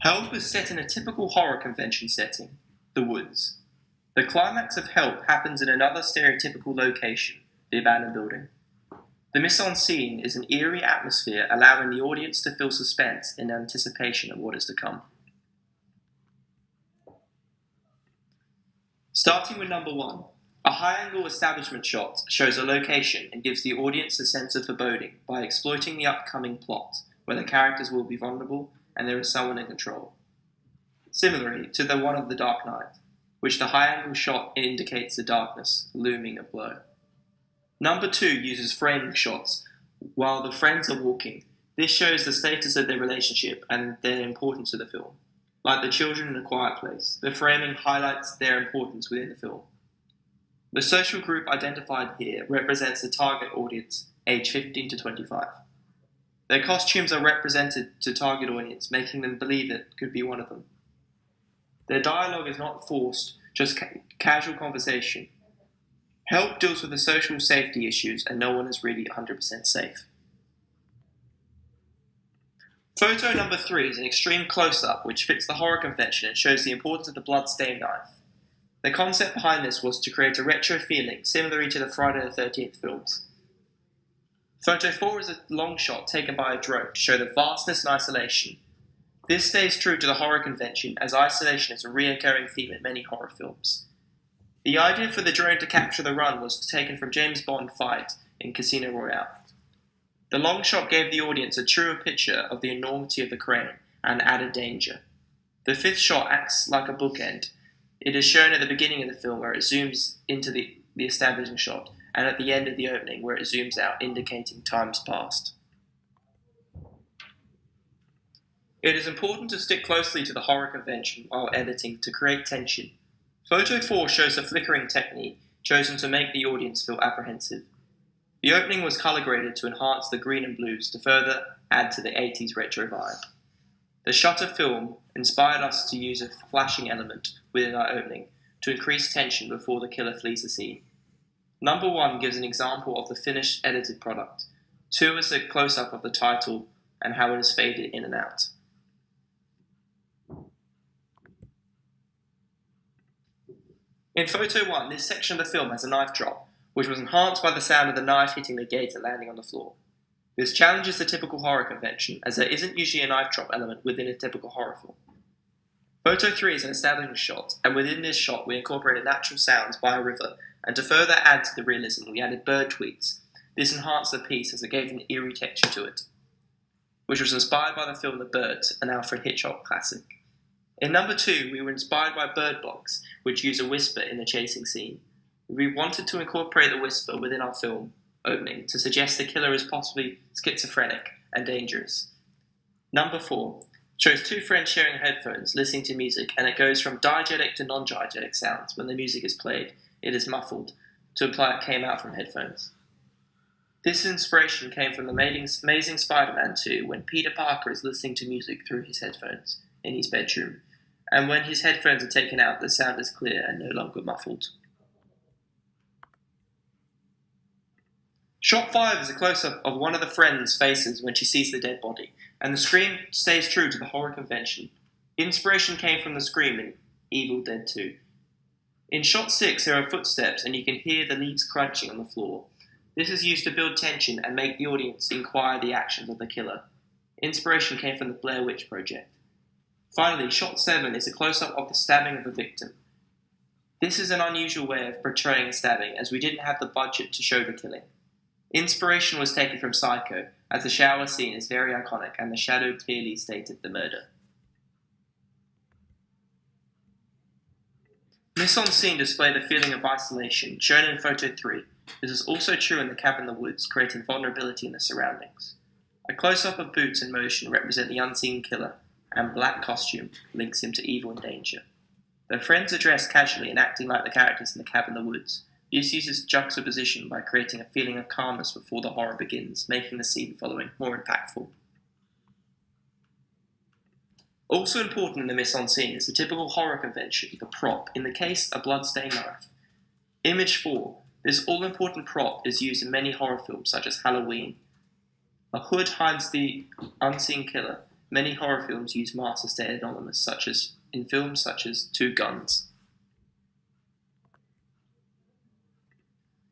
Help is set in a typical horror convention setting, the woods. The climax of Help happens in another stereotypical location, the abandoned building. The mise-en-scene is an eerie atmosphere allowing the audience to feel suspense in anticipation of what is to come. Starting with number 1, a high-angle establishment shot shows a location and gives the audience a sense of foreboding by exploiting the upcoming plot, where the characters will be vulnerable and there is someone in control. Similarly to the one of The Dark Knight, which the high-angle shot indicates the darkness looming below. Number 2 uses framing shots while the friends are walking. This shows the status of their relationship and their importance to the film. Like the children in A Quiet Place, the framing highlights their importance within the film. The social group identified here represents the target audience, age 15 to 25. Their costumes are represented to target audience, making them believe it could be one of them. Their dialogue is not forced, just casual conversation. Help deals with the social safety issues and no one is really 100% safe. Photo number 3 is an extreme close-up which fits the horror convention and shows the importance of the blood-stained knife. The concept behind this was to create a retro feeling, similar to the Friday the 13th films. Photo 4 is a long shot taken by a drone to show the vastness and isolation. This stays true to the horror convention, as isolation is a recurring theme in many horror films. The idea for the drone to capture the run was taken from James Bond fight in Casino Royale. The long shot gave the audience a truer picture of the enormity of the crane and added danger. The 5th shot acts like a bookend. It is shown at the beginning of the film where it zooms into the establishing shot, and at the end of the opening where it zooms out, indicating times past. It is important to stick closely to the horror convention while editing to create tension. Photo 4 shows a flickering technique chosen to make the audience feel apprehensive. The opening was color graded to enhance the green and blues to further add to the 80s retro vibe. The shutter film inspired us to use a flashing element within our opening to increase tension before the killer flees the scene. Number 1 gives an example of the finished edited product. 2 is a close-up of the title and how it is faded in and out. In photo 1, this section of the film has a knife drop, which was enhanced by the sound of the knife hitting the gate and landing on the floor. This challenges the typical horror convention, as there isn't usually a knife drop element within a typical horror film. Photo 3 is an establishing shot, and within this shot we incorporated natural sounds by a river, and to further add to the realism we added bird tweets. This enhanced the piece as it gave an eerie texture to it, which was inspired by the film The Birds, an Alfred Hitchcock classic. In number 2, we were inspired by Bird Box, which use a whisper in the chasing scene. We wanted to incorporate the whisper within our film opening to suggest the killer is possibly schizophrenic and dangerous. Number 4 shows 2 friends sharing headphones, listening to music, and it goes from diegetic to non-diegetic sounds. When the music is played, it is muffled, to imply it came out from headphones. This inspiration came from the Amazing Spider-Man 2, when Peter Parker is listening to music through his headphones in his bedroom, and when his headphones are taken out, the sound is clear and no longer muffled. Shot 5 is a close-up of one of the friends' faces when she sees the dead body, and the scream stays true to the horror convention. Inspiration came from the scream in Evil Dead 2. In shot 6 there are footsteps and you can hear the leaves crunching on the floor. This is used to build tension and make the audience inquire the actions of the killer. Inspiration came from the Blair Witch Project. Finally, shot 7 is a close-up of the stabbing of the victim. This is an unusual way of portraying a stabbing, as we didn't have the budget to show the killing. Inspiration was taken from Psycho, as the shower scene is very iconic and the shadow clearly stated the murder. Mise-en-scene display the feeling of isolation, shown in photo 3. This is also true in the cabin in the woods, creating vulnerability in the surroundings. A close-up of boots in motion represent the unseen killer, and black costume links him to evil and danger. The friends are dressed casually and acting like the characters in the cabin in the woods. This uses juxtaposition by creating a feeling of calmness before the horror begins, making the scene following more impactful. Also important in the mise-en-scene is the typical horror convention, the prop, in the case a blood-stained knife. Image 4. This all-important prop is used in many horror films such as Halloween. A hood hides the unseen killer, many horror films use masks to stay anonymous, such as in films such as Two Guns.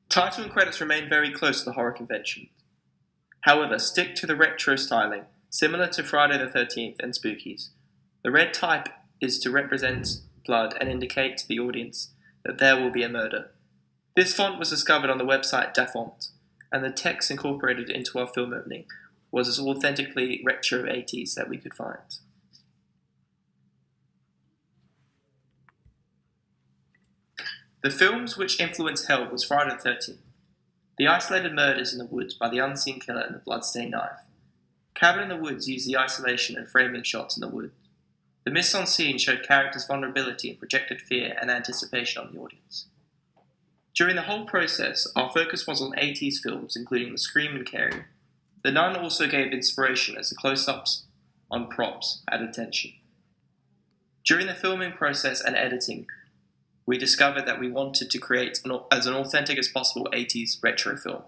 Title and credits remain very close to the horror convention. However, stick to the retro styling, similar to Friday the 13th and Spookies. The red type is to represent blood and indicate to the audience that there will be a murder. This font was discovered on the website DaFont, and the text incorporated into our film opening was as authentically retro 80s that we could find. The films which influenced Hell was Friday the 13th, the isolated murders in the woods by the unseen killer and the bloodstained knife. Cabin in the Woods used the isolation and framing shots in the woods. The mise-en-scene showed characters' vulnerability and projected fear and anticipation on the audience. During the whole process, our focus was on 80s films, including The Scream and Carrie. The Nun also gave inspiration as the close-ups on props added tension. During the filming process and editing, we discovered that we wanted to create as an authentic as possible 80s retro film.